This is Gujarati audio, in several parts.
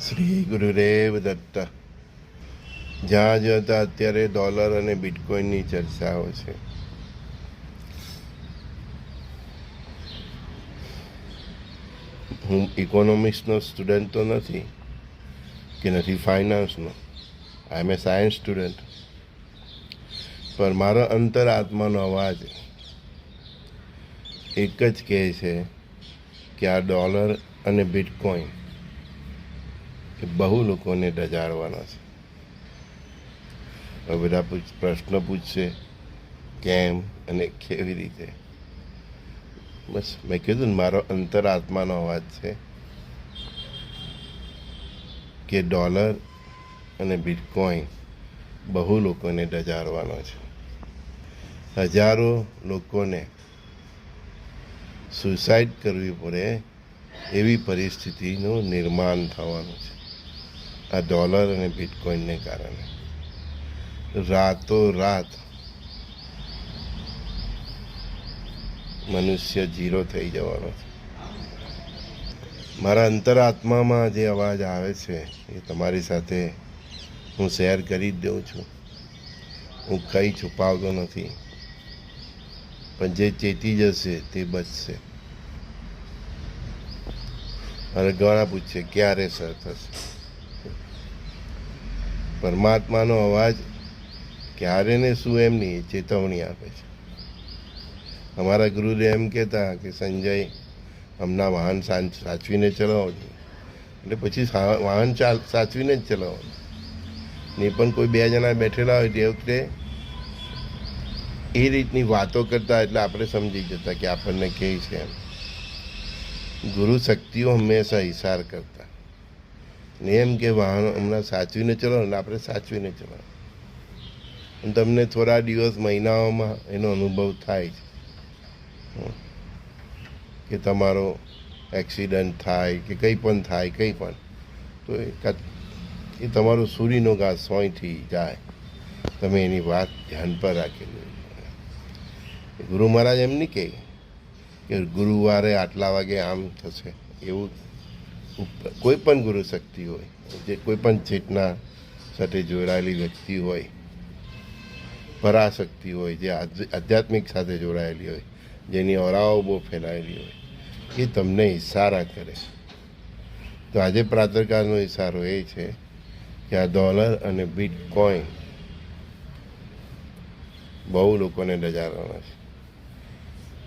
શ્રી ગુરુદેવ દત્ત. જ્યાં જતા અત્યારે ડોલર અને બિટકોઇનની ચર્ચાઓ છે. હું ઇકોનોમિક્સનો સ્ટુડન્ટ તો નથી કે નથી ફાઇનાન્સનો. આઈ એમ એ સાયન્સ સ્ટુડન્ટ. પણ મારો અંતરાત્માનો અવાજ એક જ કહે છે કે આ ડોલર અને બિટકોઇન એ બહુ લોકોને ડજાડવાના છે. હવે બધા પ્રશ્ન પૂછશે કેમ અને કેવી રીતે. બસ મેં કીધું ને, મારો અંતરાત્માનો અવાજ છે કે ડોલર અને બિટકોઇન બહુ લોકોને ડજાડવાનો છે. હજારો લોકોને સુસાઇડ કરવી પડે એવી પરિસ્થિતિનું નિર્માણ થવાનું છે આ ડોલર અને બિટકોઇનને કારણે. રાતોરાત મનુષ્ય ઝીરો થઈ જવાનો છે. મારા અંતરાત્મામાં જે અવાજ આવે છે એ તમારી સાથે હું શેર કરી જ દઉં છું. હું કંઈ છુપાવતો નથી, પણ જે ચેતી જશે તે બચશે. અને ઘણા પૂછશે ક્યારે સર થશે. પરમાત્માનો અવાજ ક્યારે ને શું એમ નહીં, ચેતવણી આપે છે. અમારા ગુરુદેવ એમ કહેતા કે સંજય, હમણાં વાહન સાચવીને ચલાવો છો, એટલે પછી વાહન સાચવીને જ ચલાવવાનું. ને પણ કોઈ બે જણા બેઠેલા હોય તે વખતે એ રીતની વાતો કરતા, એટલે આપણે સમજી જતા કે આપણને કહે છે એમ. ગુરુ શક્તિઓ હંમેશા ઇશાર કરતા ને એમ કે વાહનો હમણાં સાચવીને ચલાવો, એટલે આપણે સાચવીને ચલાવો. તમને થોડા દિવસ મહિનાઓમાં એનો અનુભવ થાય છે કે તમારો એક્સિડન્ટ થાય કે કંઈ પણ થાય, કંઈ પણ તો એ તમારો સૂર્યનો ઘાસ સોયથી જાય. તમે એની વાત ધ્યાન પર રાખેલી. ગુરુ મહારાજ એમ નહીં કહે કે ગુરુવારે આટલા વાગે આમ થશે. એવું કોઈ પણ ગુરુ શક્તિ હોય, જે કોઈ પણ ચેતના સાથે જોડાયેલી વ્યક્તિ હોય, પરાશક્તિ હોય, જે આધ્યાત્મિક સાથે જોડાયેલી હોય, જેની ઓરાઓ બહુ ફેલાયેલી હોય, એ તમને ઈશારા કરે. તો આજે પ્રાતઃકાળનો ઈશારો એ છે કે આ ડોલર અને બિટકોઇન બહુ લોકોને ડજારવાના છે.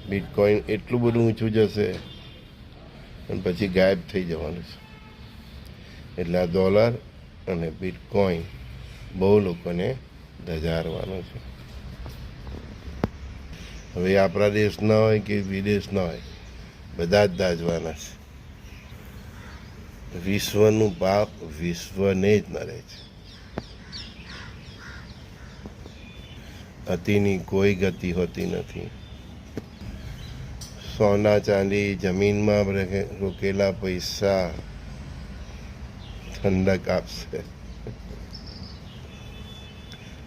બિટકોઇન એટલું બધું ઊંચું જશે અને પછી ગાયબ થઈ જવાનું છે. એટલે આ ડોલર અને બિટકોઇન બહુ લોકોને ડજારવાનું છે. હવે આપણા દેશના હોય કે વિદેશના હોય, બધા જ દાજવાના છે. વિશ્વનું પાપ વિશ્વને જ નડે છે. અતિની કોઈ ગતિ હોતી નથી. સોના ચાંદી, જમીનમાં રોકેલા પૈસા ઠંડક આપશે.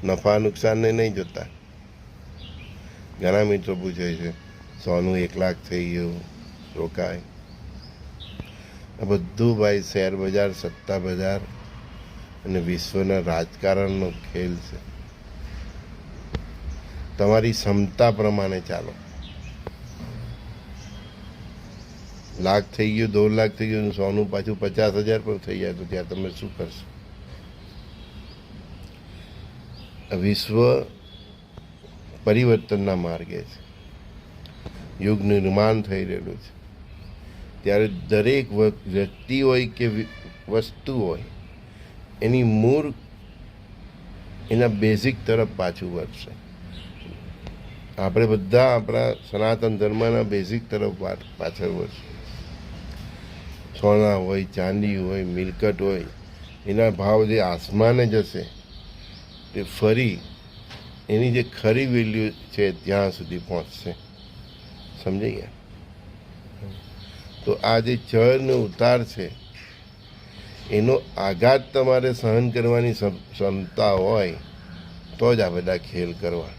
નફા નુકસાનને નહીં જોતા. ઘણા મિત્રો પૂછે છે સોનું 1 લાખ થઈ ગયું, રોકાય. આ બધું ભાઈ શેર બજાર, સત્તા બજાર અને વિશ્વના રાજકારણનો ખેલ છે. તમારી ક્ષમતા પ્રમાણે ચાલો. 1 લાખ થઈ ગયું, 2 લાખ થઈ ગયું, સોનું પાછું 50,000 પર થઈ જાય તો ત્યાં તમે શું કરશો? વિશ્વ પરિવર્તનના માર્ગે છે. યુગ નિર્માણ થઈ રહેલું છે. ત્યારે દરેક વ્યક્તિ હોય કે વસ્તુ હોય, એની મૂળ એના બેઝિક તરફ પાછું વળશે. આપણે બધા આપણા સનાતન ધર્મના બેઝિક તરફ પાછળ વળશે. સોના હોય, ચાંદી હોય, મિલકત હોય, એના ભાવ જે આસમાને જશે તે ફરી એની જે ખરી વેલ્યુ છે ત્યાં સુધી પહોંચશે. સમજાઈ ગયા? તો આ જે ચઢ ને ઉતાર છે, એનો આઘાત તમારે સહન કરવાની ક્ષમતા હોય તો જ આ બધા ખેલ કરવા.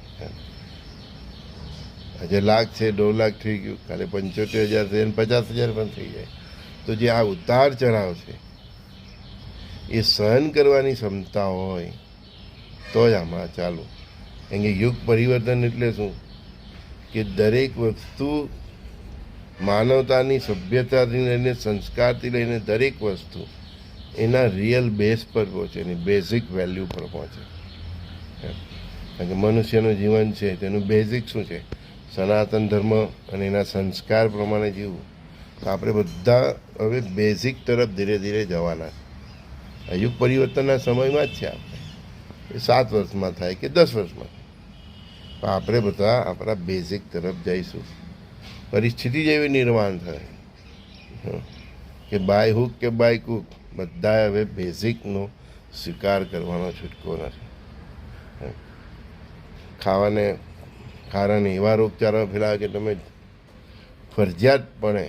આજે 1 લાખ છે, 2 લાખ થઈ ગયું, કાલે 75,000 થઈ, 50,000 પણ થઈ જાય. તો જે આ ઉતાર ચઢાવ છે એ સહન કરવાની ક્ષમતા હોય તો જ આમાં ચાલુ. કેમ કે યુગ પરિવર્તન એટલે શું કે દરેક વસ્તુ માનવતાની સભ્યતાથી લઈને સંસ્કારથી લઈને દરેક વસ્તુ એના રિયલ બેઝ પર પહોંચે, એની બેઝિક વેલ્યુ પર પહોંચે. કારણ કે મનુષ્યનું જીવન છે તેનું બેઝિક શું છે? સનાતન ધર્મ અને એના સંસ્કાર પ્રમાણે જીવવું. તો આપણે બધા હવે બેઝિક તરફ ધીરે ધીરે જવાના છે. આ યુગ પરિવર્તનના સમયમાં જ છે. આપણે એ 7 વર્ષમાં થાય કે 10 વર્ષમાં, તો આપણે બધા આપણા બેઝિક તરફ જઈશું. પરિસ્થિતિ જેવી નિર્માણ થાય કે બાય હુક કે બાય કુક બધા હવે બેઝિકનો સ્વીકાર કરવાનો છૂટકો નથી. ખાવાને કારણે એવા રોગચાળા ફેલાવે કે તમે ફરજિયાતપણે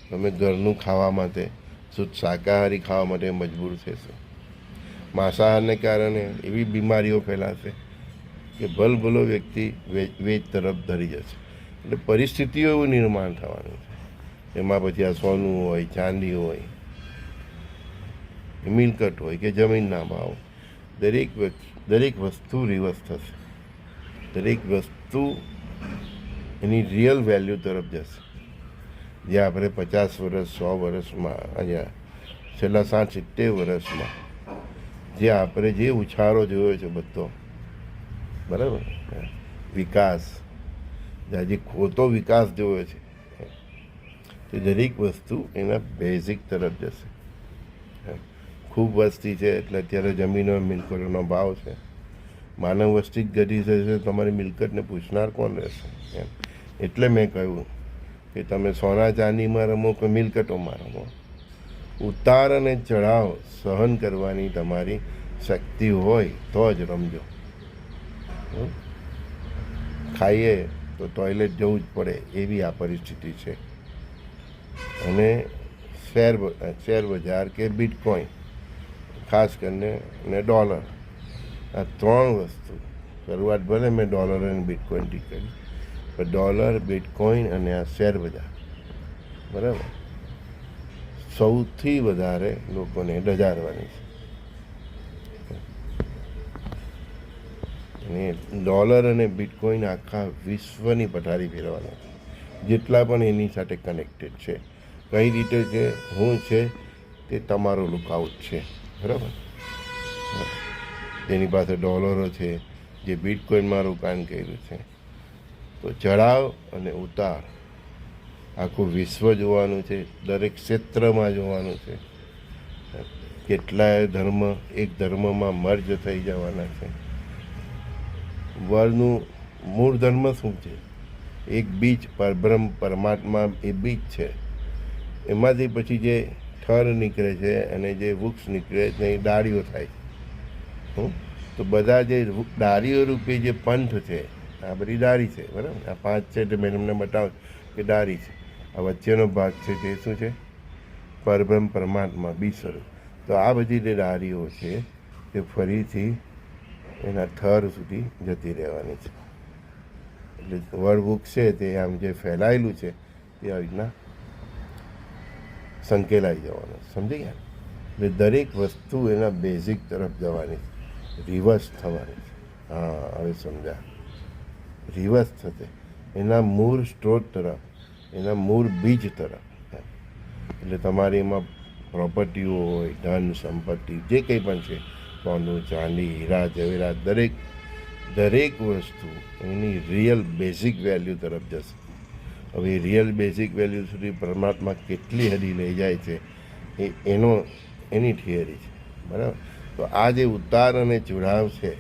તમે ઘરનું ખાવા માટે, શુદ્ધ શાકાહારી ખાવા માટે મજબૂર થશો. માંસાહારને કારણે એવી બીમારીઓ ફેલાશે કે ભલભલો વ્યક્તિ વેજ તરફ ધરી જશે. એટલે પરિસ્થિતિઓ એવું નિર્માણ થવાનું છે. એમાં પછી આ સોનું હોય, ચાંદી હોય, મિલકત હોય કે જમીનના ભાવ, દરેક વસ્તુ રિવર્સ થશે. દરેક વસ્તુ એની રિયલ વેલ્યુ તરફ જશે. જે આપણે 50 વર્ષ 100 વર્ષમાં, અહીંયા છેલ્લા 60-70 વર્ષમાં જે આપણે જે ઉછાળો જોયો છે બધો, બરાબર, વિકાસ, જે ખોટો વિકાસ જોયો છે, તે દરેક વસ્તુ એના બેઝિક તરફ જશે. ખૂબ વસ્તી છે એટલે અત્યારે જમીનો મિલકતોનો ભાવ છે. માનવ વસ્તી જ ઘટી જશે, તમારી મિલકતને પૂછનાર કોણ રહેશે? એટલે મેં કહ્યું કે તમે સોના ચાંદીમાં રમો કે મિલકતોમાં રમો, ઉતાર અને ચઢાવ સહન કરવાની તમારી શક્તિ હોય તો જ રમજો. ખાઈએ તો ટોયલેટ જવું જ પડે એવી આ પરિસ્થિતિ છે. અને શેર બજાર કે બિટકોઇન, ખાસ કરીને અને ડોલર, આ 3 વસ્તુ, શરૂઆત ભલે મેં ડોલર અને બિટકોઇનથી કરી, પણ ડોલર, બિટકોઇન અને આ શેર બજાર, બરાબર, સૌથી વધારે લોકોને ડજારવાની છે. અને ડોલર અને બિટકોઇન આખા વિશ્વની પથારી ફેરવાના છે, જેટલા પણ એની સાથે કનેક્ટેડ છે. કઈ રીતે છે, શું છે, તે તમારો લુકઆઉટ છે, બરાબર. જેની પાસે ડોલરો છે, જે બિટકોઇનમાં રોકાણ કર્યું છે, તો ચઢાવ અને ઉતાર આખું વિશ્વ જોવાનું છે, દરેક ક્ષેત્રમાં જોવાનું છે. કેટલાય ધર્મ એક ધર્મમાં મર્જ થઈ જવાના છે. વર્લ્ડનું મૂળ ધર્મ શું છે? એક બીજ, પરબ્રહ્મ પરમાત્મા, એ બીજ છે. એમાંથી પછી જે થર નીકળે છે અને જે વૃક્ષ નીકળે છે એ ડાળીઓ થાય છે. તો બધા જે ડાળીઓ રૂપે જે પંથ છે, આ બધી ડાળી છે, બરાબર. આ 5 છે તે મેં તમને બતાવું કે ડાળી છે. આ વચ્ચેનો ભાગ છે તે શું છે? પરબ્રહ્મ પરમાત્મા, બીજ સ્વરૂપ. તો આ બધી જે ડાળીઓ છે તે ફરીથી એના થર સુધી જતી રહેવાની છે. એટલે વડવૃક્ષ છે તે આમ જે ફેલાયેલું છે તે આવી રીતના સંકેલાઈ જવાનું, સમજી ગયા? એટલે દરેક વસ્તુ એના બેઝિક તરફ જવાની, રિવર્સ થવાની છે. હા, હવે સમજ્યા. રિવર્સ થશે એના મૂળ સ્ત્રોત તરફ, એના મૂળ બીજ તરફ. એટલે તમારી એમાં પ્રોપર્ટીઓ હોય, ધન સંપત્તિ જે કંઈ પણ છે, સોનું ચાંદી હીરા જવેરાત, દરેક વસ્તુ એની રિયલ બેઝિક વેલ્યુ તરફ જશે. હવે રિયલ બેઝિક વેલ્યુ સુધી પરમાત્મા કેટલી હદી લઈ જાય છે એની થિયરી છે, બરાબર. તો આ જે ઉતાર અને ચઢાવ છે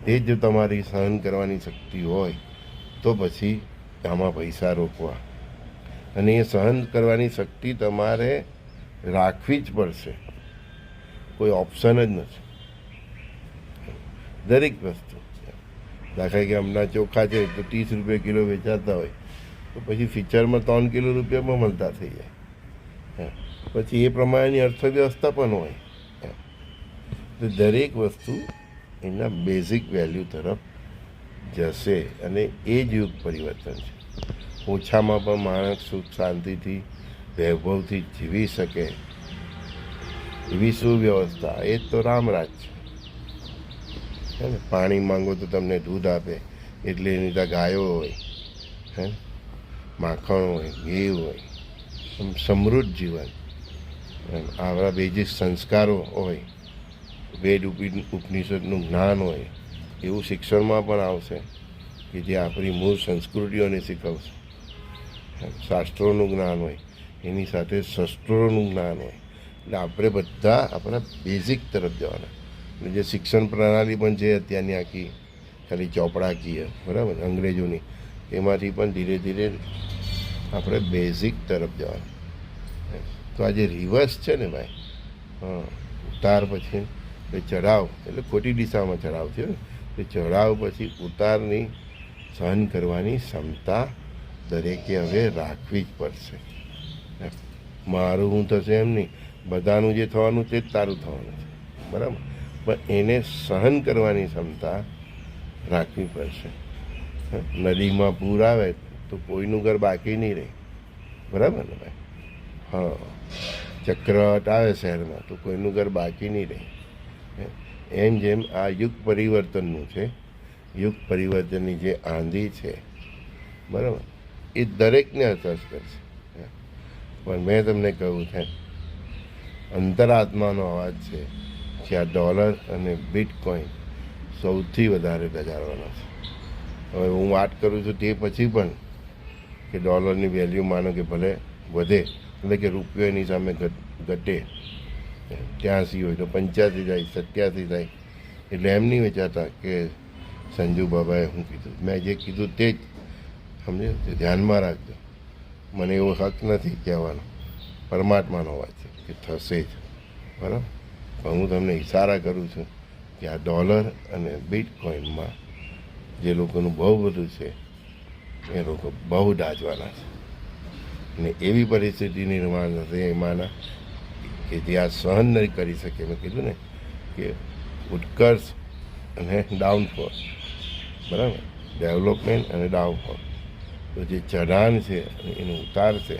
તે જ તમારી સહન કરવાની શક્તિ હોય તો પછી આમાં પૈસા રોકવા, અને એ સહન કરવાની શક્તિ તમારે રાખવી જ પડશે, કોઈ ઓપ્શન જ નથી. દરેક વસ્તુ, દાખલા કે હમણાં ચોખા છે તો 30 રૂપિયા કિલો વેચાતા હોય, તો પછી ફીચરમાં 3 કિલો રૂપિયામાં મળતા થઈ જાય. પછી એ પ્રમાણેની અર્થવ્યવસ્થા પણ હોય. તો દરેક વસ્તુ એના બેઝિક વેલ્યુ તરફ જશે, અને એ જ યુગ પરિવર્તન છે. ઓછામાં પણ માણસ સુખ શાંતિથી વૈભવથી જીવી શકે એવી સુવ્યવસ્થા, એ જ તો રામરાજ છે ને. પાણી માંગો તો તમને દૂધ આપે, એટલે એની ત્યાં ગાયો હોય, હે, માખણ હોય, ઘી હોય, એમ સમૃદ્ધ જીવન. આવા બેઝિક સંસ્કારો હોય, વેદ ઉપનિષદનું જ્ઞાન હોય, એવું શિક્ષણમાં પણ આવશે કે જે આપણી મૂળ સંસ્કૃતિઓને શીખવશે. શાસ્ત્રોનું જ્ઞાન હોય, એની સાથે શસ્ત્રોનું જ્ઞાન હોય. એટલે આપણે બધા આપણા બેઝિક તરફ જવાના. અને જે શિક્ષણ પ્રણાલી પણ છે અત્યારની આખી ખાલી ચોપડાકીય, બરાબર, અંગ્રેજોની, એમાંથી પણ ધીરે ધીરે આપણે બેઝિક તરફ જવાના. તો આ જે રિવર્સ છે ને ભાઈ, ઉતાર પછી ચઢાવ, એટલે ખોટી દિશામાં ચઢાવ છે ને. એ ચઢાવ પછી ઉતારની સહન કરવાની ક્ષમતા દરેકે હવે રાખવી જ પડશે. મારું હું થશે એમ નહીં, બધાનું જે થવાનું તે જ તારું થવાનું છે, બરાબર, પણ એને સહન કરવાની ક્ષમતા રાખવી પડશે. નદીમાં પૂર આવે તો કોઈનું ઘર બાકી નહીં રહે, બરાબર ને ભાઈ? હા, ચક્રવાત આવે શહેરમાં તો કોઈનું ઘર બાકી નહીં રહે. એમ જેમ આ યુગ પરિવર્તનનું છે, યુગ પરિવર્તનની જે આંધી છે, બરાબર, એ દરેકને અસર કરશે. પણ મેં તમને કહ્યું છે, અંતરાત્માનો અવાજ છે કે આ ડોલર અને બિટકોઇન સૌથી વધારે ડગાડવાનો છે. હવે હું વાત કરું છું તે પછી પણ કે ડોલરની વેલ્યુ માનો કે ભલે વધે, એટલે કે રૂપિયો એની સામે ઘટે, 83 હોય તો 85 થાય, 87 થાય, એટલે એમ નહીં વિચારતા કે સંજુ બાબાએ હું કીધું. મેં જે કીધું તે જ સમજે, ધ્યાનમાં રાખજો. મને એવો હક નથી કહેવાનો, પરમાત્માનો વાત છે કે થશે જ, બરાબર. પણ હું તમને ઇશારા કરું છું કે આ ડોલર અને બિટકોઇનમાં જે લોકોનું બહુ બધું છે, એ લોકો બહુ દાજવાના છે. અને એવી પરિસ્થિતિ નિર્માણ થશે એમાંના કે જે આ સહન નહીં કરી શકે. મેં કીધું ને કે ઉત્કર્ષ અને ડાઉનફોલ, બરાબર, ડેવલપમેન્ટ અને ડાઉનફોલ. તો જે ચઢાણ છે અને એનો ઉતાર છે,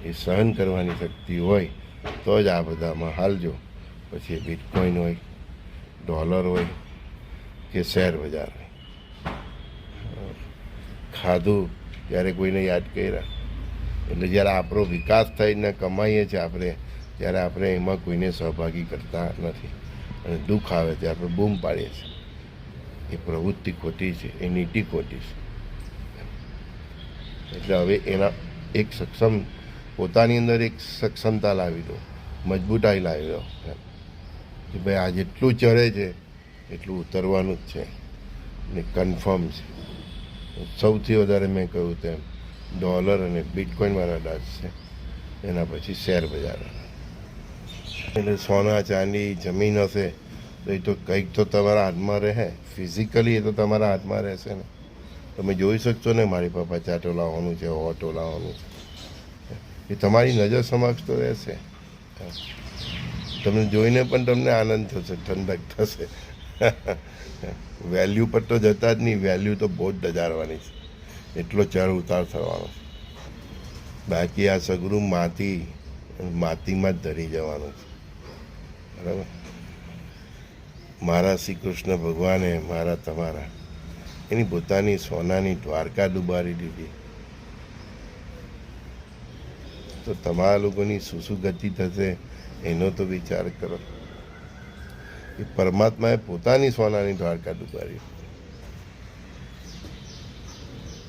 એ સહન કરવાની શક્તિ હોય તો જ આ બધામાં હાલજો. પછી બિટકોઇન હોય, ડોલર હોય કે શેર બજાર હોય. ખાધું ત્યારે કોઈને યાદ કર્યા, એટલે જ્યારે આપણો વિકાસ થઈને કમાઈએ છીએ આપણે, ત્યારે આપણે એમાં કોઈને સહભાગી કરતા નથી. અને દુઃખ આવે ત્યારે આપણે બૂમ પાડીએ છીએ. એ પ્રવૃત્તિ ખોટી છે, એ નીતિ ખોટી છે. એટલે હવે એના એક સક્ષમ, પોતાની અંદર એક સક્ષમતા લાવી દો, મજબૂતાઈ લાવી દો કે ભાઈ આ જેટલું ચડે છે એટલું ઉતરવાનું જ છે ને કન્ફર્મ છે. સૌથી વધારે મેં કહ્યું તેમ ડોલર અને બિટકોઇન મારા દાજ છે, એના પછી શેર બજાર. એટલે સોના ચાંદી જમીન હશે તો એ તો કંઈક તો તમારા હાથમાં રહે, ફિઝિકલી એ તો તમારા હાથમાં રહેશે ને. તમે જોઈ શકશો ને મારી પાસે 50 તોલા હોવાનું છે, 100 તોલા હોવાનું છે, એ તમારી નજર સમક્ષ તો રહેશે. તમને જોઈને પણ તમને આનંદ થશે, ઠંડક થશે. વેલ્યુ પર તો જતા જ નહીં, વેલ્યુ તો બહુ જ ડજારવાની છે, એટલો ચઢ ઉતાર થવાનો છે. બાકી આ સગરું માતીમાં જ ધરી જવાનું છે, બરાબર. મારા શ્રી કૃષ્ણ ભગવાને મારા તમારા એની પોતાની સોનાની દ્વારકા ડૂબાડી દીધી, તો તમારા લોકોની શું ગતિ થશે એનો તો વિચાર કરો. એ પરમાત્માએ પોતાની સોનાની દ્વારકા ડૂબાડી.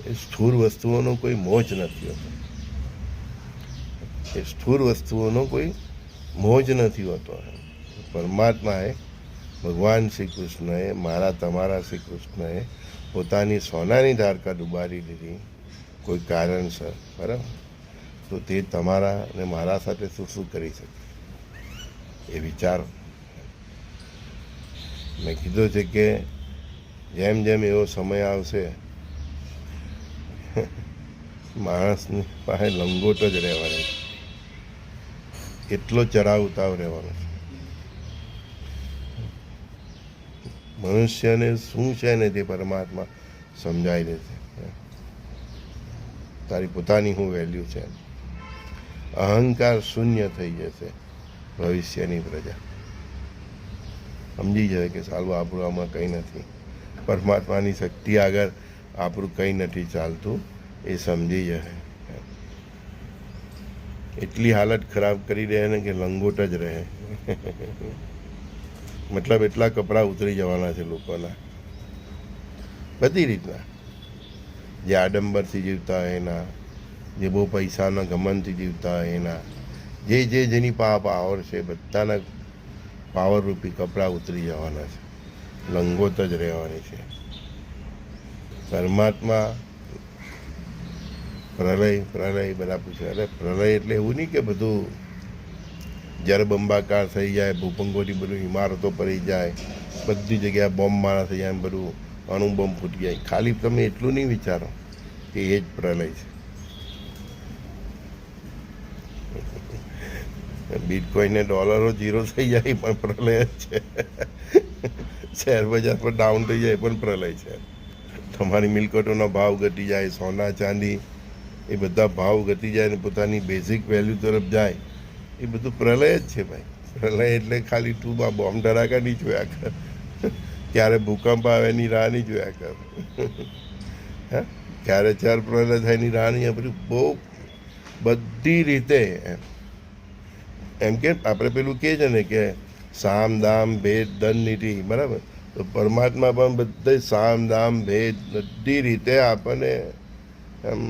એ સ્થૂળ વસ્તુઓનો કોઈ મોજ નથી હોતો, એ સ્થૂળ વસ્તુઓનો કોઈ મોજ નથી હોતો. પરમાત્માએ, ભગવાન શ્રી કૃષ્ણએ, મારા તમારા શ્રી કૃષ્ણએ પોતાની સોનાની દ્વારકા ડૂબાડી દીધી કોઈ કારણસર, બરાબર. તો તે તમારા અને મારા સાથે શું કરી શકે એ વિચારો. મેં કીધું છે કે જેમ જેમ એવો સમય આવશે માણસની પાસે લંગોટ જ રહેવાની, એટલો ચડાવ ઉતાવ રહેવાનો છે. મનુષ્યને શું છે ને તે પરમાત્મા સમજાવી દેશે. તારી પોતાની શું વેલ્યુ છે, અહંકાર શૂન્ય થઈ જશે. ભવિષ્યની પ્રજા સમજી જાય કે સાલું આપણું આમાં કંઈ નથી, પરમાત્માની શક્તિ આગળ આપણું કંઈ નથી ચાલતું, એ સમજી જાય. એટલી હાલત ખરાબ કરી દે ને કે લંગોટ જ રહે. મતલબ એટલા કપડાં ઉતરી જવાના છે લોકોના, બધી રીતના. જે આડંબરથી જીવતા હોય એના, જે બહુ પૈસાના ઘમંડથી જીવતા હોય એના, જેની પાવર છે બધાના પાવરરૂપી કપડાં ઉતરી જવાના છે, લંગોટ જ રહેવાની છે. પરમાત્મા પ્રલય બધા પૂછે. અરે પ્રલય એટલે એવું નહીં કે બધું જળબંબાકાર થઈ જાય, ભૂપંગોથી બધું ઇમારતો પડી જાય, બધી જગ્યાએ બોમ્બ મારા થઈ જાય, બધું અણુબોમ્બ ફૂટી જાય. ખાલી તમે એટલું નહીં વિચારો કે એ જ પ્રલય છે. બિટકોઈને ડોલરો ઝીરો થઈ જાય પણ પ્રલય જ છે. શેર બજાર પર ડાઉન થઈ જાય પણ પ્રલય છે. તમારી મિલકતોનો ભાવ ઘટી જાય, સોના ચાંદી એ બધા ભાવ ઘટી જાય ને પોતાની બેઝિક વેલ્યુ તરફ જાય, એ બધું પ્રલય જ છે ભાઈ. પ્રલય એટલે ખાલી તું બોમ્બ ધડાકા નહીં જોયા કર, ક્યારે ભૂકંપ આવે એની રાહ નહીં જોયા કર, હા ક્યારે ચાર પ્રલય થાય એની રાહ નહીં. બધું બહુ બધી રીતે એમ કે આપણે પેલું કહે છે ને કે સામ દામ ભેદ દંડ નીતિ, બરાબર? તો પરમાત્મા પણ બધે સામ દામ ભેદ બધી રીતે આપણને એમ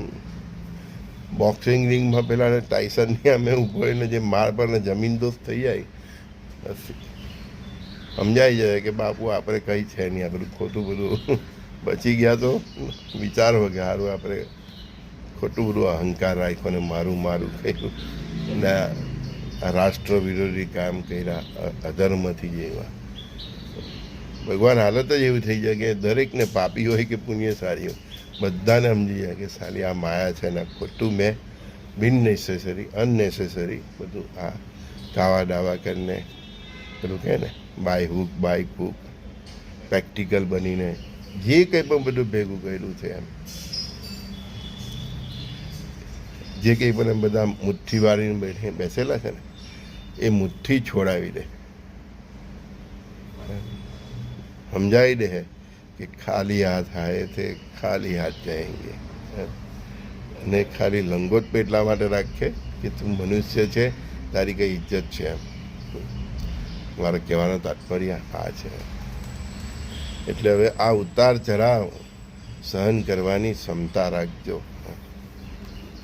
બોક્સિંગ રિંગમાં પેલા ટાઈસનની અમે ઊભો રહીને જે માર પર ને જમીન દોસ્ત થઈ જાય, સમજાઈ જાય કે બાપુ આપણે કંઈ છે નહીં, આ બધું ખોટું બધું બચી ગયા તો વિચારો કે સારું આપણે ખોટું બધું અહંકાર રાખ્યો ને મારું કહ્યું ને રાષ્ટ્ર વિરોધી કામ કર્યા, અધર્મથી જેવા. ભગવાન હાલત જ એવી થઈ જાય કે દરેકને પાપી હોય કે પુણ્યશાળી હોય બધાને સમજી જાય કે સાલી આ માયા છે ને ખોટું મેં અનનેસેસરી બધું આ ગાવા દાવા કરીને પેલું કહે ને બાય હુક પ્રેક્ટિકલ બનીને જે કંઈ પણ બધું ભેગું કર્યું છે એમ, જે કંઈ પણ એમ બધા મુઠ્ઠી વાળીને બેસેલા છે ને એ મુઠ્ઠી છોડાવી દે, સમજાવી દે કે ખાલી હાથ આए थे ખાલી હાથ જાएंगे. અને ખાલી લંગોટ પે એટલા માટે રાખે કે તું મનુષ્ય છે, તારી કઈ ઇજ્જત છે એમ. મારા કહેવાનો તાત્પર્ય આ છે. એટલે હવે આ ઉતાર ચઢાવ સહન કરવાની ક્ષમતા રાખજો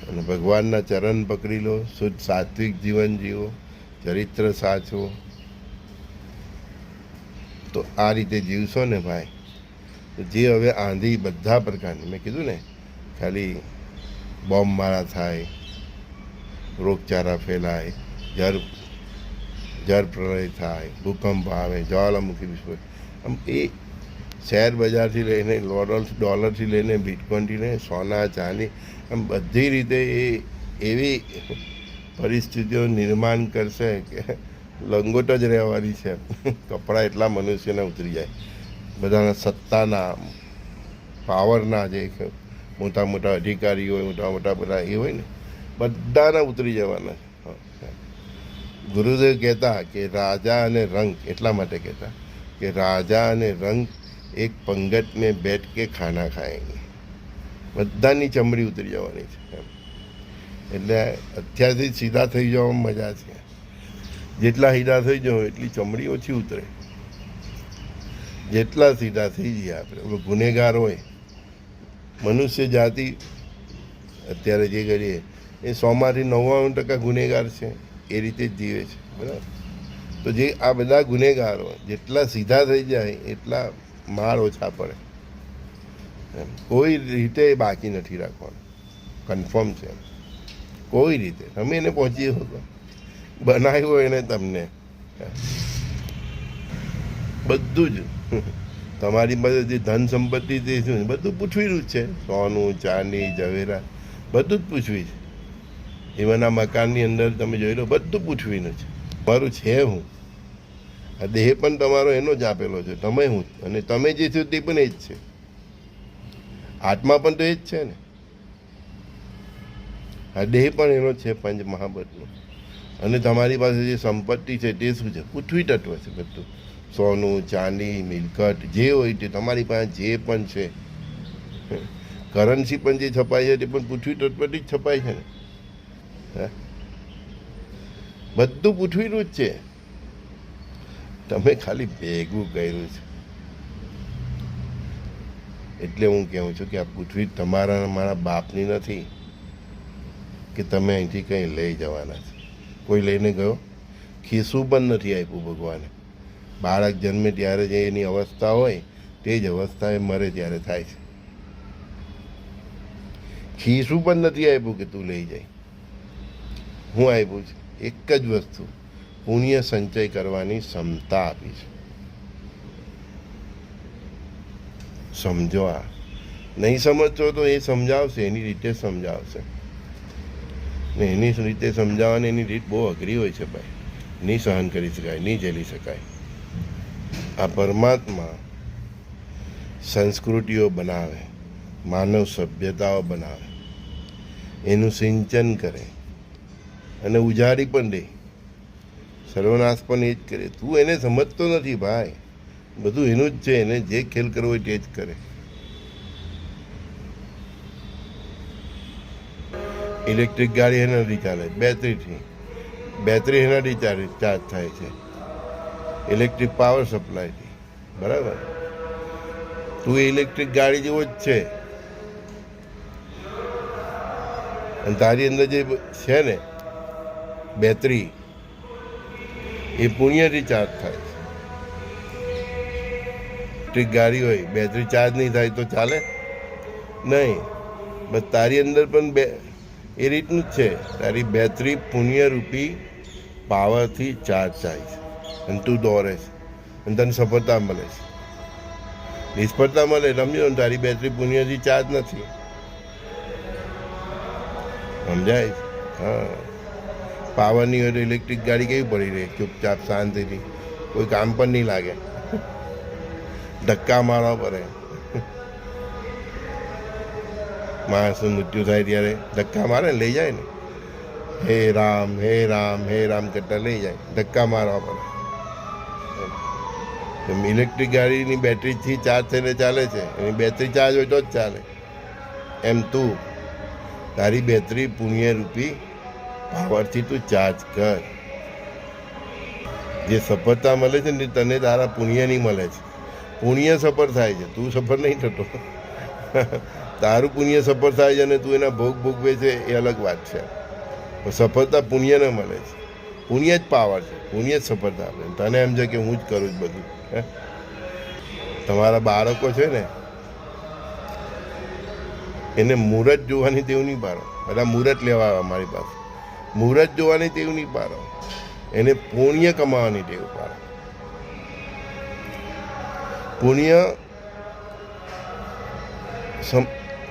અને ભગવાનના ચરણ પકડી લો, શુદ્ધ સાત્વિક જીવન જીવો, ચરિત્ર સાચવો. તો આ રીતે જીવશો ને ભાઈ, જે હવે આંધી બધા પ્રકારની, મેં કીધું ને ખાલી બોમ્બ મારા થાય, રોગચાળા ફેલાય, જળ પ્રલય થાય, ભૂકંપ આવે, જ્વાલામુખી વિસ્ફોટ, આમ એ શેર બજારથી લઈને ડોલરથી લઈને બિટકોઇનથી લઈને સોના ચાંદી, આમ બધી રીતે એ એવી પરિસ્થિતિઓ નિર્માણ કરશે કે લંગોટ જ રહેવાની છે. કપડાં એટલા મનુષ્યને ઉતરી જાય, બધાના સત્તાના પાવરના જે મોટા મોટા અધિકારીઓ હોય, મોટા મોટા બધા એ હોય ને બધાના ઉતરી જવાના છે. ગુરુદેવ કહેતા કે રાજા અને રંગ એટલા માટે કહેતા કે રાજા અને રંગ એક પંગત મેં બેઠ કે ખાના ખાएंगे. બધાની ચમડી ઉતરી જવાની છે. એટલે અત્યારથી સીધા થઈ જવામાં મજા છે. જેટલા સીધા થઈ જાઓ એટલી ચમડી ઓછી ઉતરે. જેટલા સીધા થઈ જઈએ આપણે, ગુનેગાર હોય, મનુષ્ય જાતિ અત્યારે જે કરીએ એ 100માંથી 99% ગુનેગાર છે, એ રીતે જ જીવે છે, બરાબર? તો જે આ બધા ગુનેગારો જેટલા સીધા થઈ જાય એટલા માર ઓછા પડે. કોઈ રીતે બાકી નથી રાખવાનું, કન્ફર્મ છે. કોઈ રીતે તમે એને પહોંચી શકો, બનાવ્યું હોય એને તમને બધું જ તમારી પાસે જે ધન સંપત્તિ તે શું બધું પૂછવીનું જ છે. સોનું ચાંદી ઝવેરા બધું જ પૂછવી છે. એવાના મકાનની અંદર તમે જોઈ લો બધું પૂછવીનું છે. તમારું છે હું, આ દેહ પણ તમારો એનો જ આપેલો છે, તમે હું, અને તમે જે છો તે પણ એ જ છે. આત્મા પણ તો એ જ છે ને. આ દેહ પણ એનો છે પંચ મહાભૂતનો. અને તમારી પાસે જે સંપત્તિ છે તે શું છે? પૃથ્વી તત્વ છે બધું. સોનું, ચાંદી, મિલકત જે હોય તે તમારી પાસે જે પણ છે. કરન્સી પણ જે છપાય છે તે પણ પૃથ્વી તત્વથી જ છપાય છે ને. બધું પૃથ્વીનું જ છે. તમે ખાલી ભેગું કર્યું છે. એટલે હું કહું છું કે આ પૃથ્વી તમારા મારા બાપની નથી કે તમે અહીંથી કંઈ લઈ જવાના છે. કોઈ લઈને ગયો? ખિસ્સું પણ નથી આપ્યું ભગવાને. બાળક જન્મે ત્યારે જે એની અવસ્થા હોય તે જ અવસ્થા એ મરે ત્યારે થાય છે. ખિસ્સું પણ નથી આપ્યું કે તું લઈ જાય. હું આપ્યું છે એક જ વસ્તુ, પુણ્ય સંચય કરવાની ક્ષમતા આપી છે. સમજો. આ નહીં સમજશો તો એ સમજાવશે, એની રીતે સમજાવશે. ને એની રીતે સમજાવવાની એની રીત બહુ અઘરી હોય છે ભાઈ. નહીં સહન કરી શકાય, નહીં ઝેલી શકાય. આ પરમાત્મા સંસ્કૃતિઓ બનાવે, માનવ સભ્યતાઓ બનાવે, એનું સિંચન કરે અને ઉજાડી પણ દે. સર્વનાશ પણ એ જ કરે. તું એને સમજતો નથી ભાઈ. બધું એનું જ છે. એને જે ખેલ કરવો હોય તે જ કરે. ઇલેક્ટ્રિક ગાડી એનાથી ચાલે, બેટરીથી. બેટરી એનાથી ચાર્જ થાય છે, ઇલેક્ટ્રિક પાવર સપ્લાયથી. બરાબર? તું ઇલેક્ટ્રિક ગાડી જેવો જ છે. અને તારી અંદર જે છે ને બેટરી, એ પુણ્યથી ચાર્જ થાય છે. ઇલેક્ટ્રિક ગાડી હોય, બેટરી ચાર્જ નહીં થાય તો ચાલે નહીં. બસ તારી અંદર પણ એ રીતનું જ છે. તારી બેટરી પુણ્યરૂપી પાવરથી ચાર્જ થાય છે અને તું દોરે છે અને તને સફળતા મળે છે. નિષ્ફળતા મળે સમજો ને, તારી બેટરી પુણ્યથી ચાર્જ નથી. સમજાય છે? હા. પાવરની હોય તો ઇલેક્ટ્રિક ગાડી કેવી પડી રહે ચૂપચાપ શાંતિથી, કોઈ કામ પણ નહીં લાગે. ધક્કા મારવા પડે. માણસનું મૃત્યુ થાય ત્યારે ધક્કા મારે ને લઈ જાય ને. હે રામ હે રામ હે રામ કરતા લઈ જાય. ધક્કા મારવા પડે. ઇલેક્ટ્રિક ગાડીની બેટરીથી ચાર્જ થઈને ચાલે છે. એની બેટરી ચાર્જ હોય તો જ ચાલે. એમ તું તારી બેટરી પુણ્યરૂપી પાવરથી તું ચાર્જ કર. જે સફળતા મળે છે ને તને તારા પુણ્યની મળે છે. પુણ્ય સફળ થાય છે, તું સફળ નહીં થતો. તારું પુણ્ય સફળ થાય છે અને તું એના ભોગ ભોગવે છે એ અલગ વાત છે. સફળતા પુણ્યને મળે છે. પુણ્ય જ પાવર છે, પુણ્ય જ સફળતા આપે. તને એમ છે કે હું જ કરું જ બધું. તમારા બાળકો છે ને, એને મુહૂર્ત જોવાની ટેવ નહીં પાડો. બધા મુહૂર્ત લેવા આવે મારી પાસે. મુહૂર્ત જોવાની ટેવ નહીં પાડો. એને પુણ્ય કમાવાની ટેવ પાડો.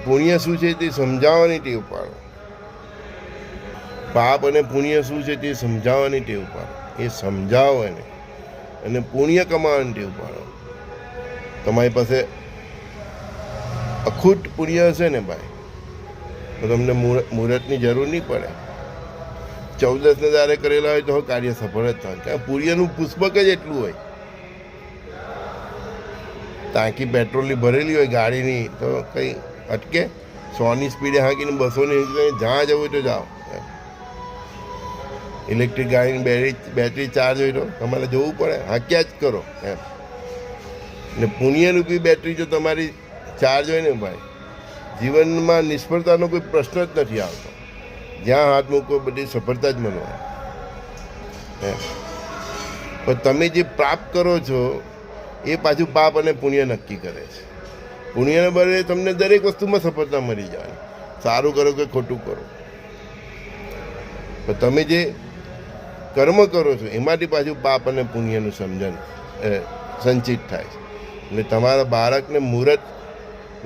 પુણ્ય શું છે તે સમજાવવાની ટેવ પાડો. પાપ અને પુણ્ય શું છે તે સમજાવવાની ટેવ પાડો. એ સમજાવો એને અને પુણ્ય કમાવાની ટેવ પાડો. તમારી પાસે અખૂટ પુણ્ય હશે ને ભાઈ, તો તમને મુહૂર્તની જરૂર નહીં પડે. 14ને તારે કરેલા હોય તો કાર્ય સફળ જ થાય. કારણ પુણ્યનું પુષ્પક જ એટલું હોય. ટાંકી પેટ્રોલની ભરેલી હોય ગાડીની તો કંઈ અટકે? 100ની સ્પીડે હાંકીને 200ની જ્યાં જવું હોય તો જાઓ. ઇલેક્ટ્રિક ગાડીની બેટરી ચાર્જ હોય તો તમારે જવું પડે, હાંક્યા જ કરો એમ. ને પુણ્યરૂપી બેટરી જો તમારી ચાર્જ હોય ને ભાઈ, જીવનમાં નિષ્ફળતાનો કોઈ પ્રશ્ન જ નથી આવતો. જ્યાં હાથ મૂકો બધી સફળતા જ મળવાની. પણ તમે જે પ્રાપ્ત કરો છો એ પાછું પાપ અને પુણ્ય નક્કી કરે છે. પુણ્યને બદલે તમને દરેક વસ્તુમાં સફળતા મળી જાય, સારું કરો કે ખોટું કરો. પણ તમે જે કર્મ કરો છો એમાંથી પાછું પાપ અને પુણ્યનું સમજણ સંચિત થાય છે. એટલે તમારા બાળકને મુહૂર્ત,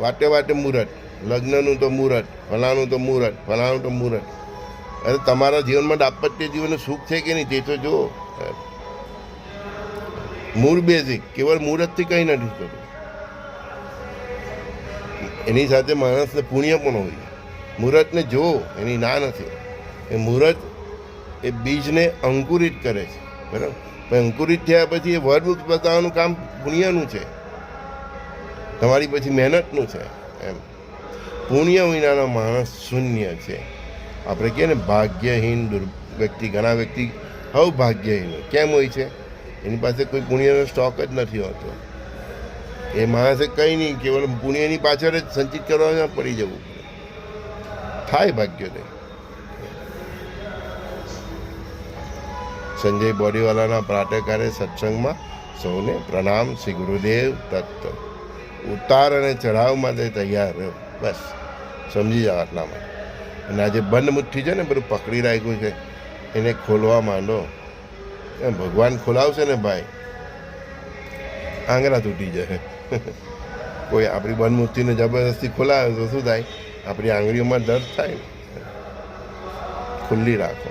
વાટે વાટે મુહૂર્ત, લગ્નનું તો મુહૂર્ત, ફલાણું તો મુહૂર્ત, ફલાણું તો મુહૂર્ત. અરે તમારા જીવનમાં દાંપત્ય જીવનનું સુખ છે કે નહીં તે તો જુઓ. મૂળ બેઝિક કેવળ મુહૂર્તથી કંઈ નથી થતું. એની સાથે માણસને પુણ્ય પણ હોય. મુહૂર્તને જુઓ, એની ના નથી. એ મુહૂર્ત એ બીજને અંકુરિત કરે છે, બરાબર. પણ અંકુરિત થયા પછી એ વડવૃક્ષ બતાવવાનું કામ પુણ્યનું છે, તમારી પછી મહેનતનું છે. એમ પુણ્ય વિનાનો માણસ શૂન્ય છે. આપણે કહીએ ને ભાગ્યહીન વ્યક્તિ, ઘણા વ્યક્તિ અભાગ્યહીન કેમ હોય છે? એની પાસે કોઈ પુણ્યનો સ્ટોક જ નથી હોતો. એ માણસે કંઈ નહીં, કેવળ પુણ્યની પાછળ જ સંચિત કરવામાં પડી જવું પડે. થાય ભાગ્યોદય. સંજય બોરીવાલાના પ્રાતઃકાળે સત્સંગમાં સૌને પ્રણામ, શ્રી ગુરુદેવ દત્ત. ઉતાર અને ચઢાવ માટે તૈયાર રહ્યો, બસ સમજી જાઓ આટલા માટે. અને આ જે બંધ મુઠ્ઠી છે ને, બધું પકડી રાખ્યું છે, એને ખોલવા માંડો. ભગવાન ખોલાવશે ને ભાઈ, આંગળા તૂટી જશે. કોઈ આપણી બંધ મુઠ્ઠીને જબરદસ્તી ખોલાવે તો શું થાય? આપણી આંગળીઓમાં દર્દ થાય ને. ખુલ્લી રાખો.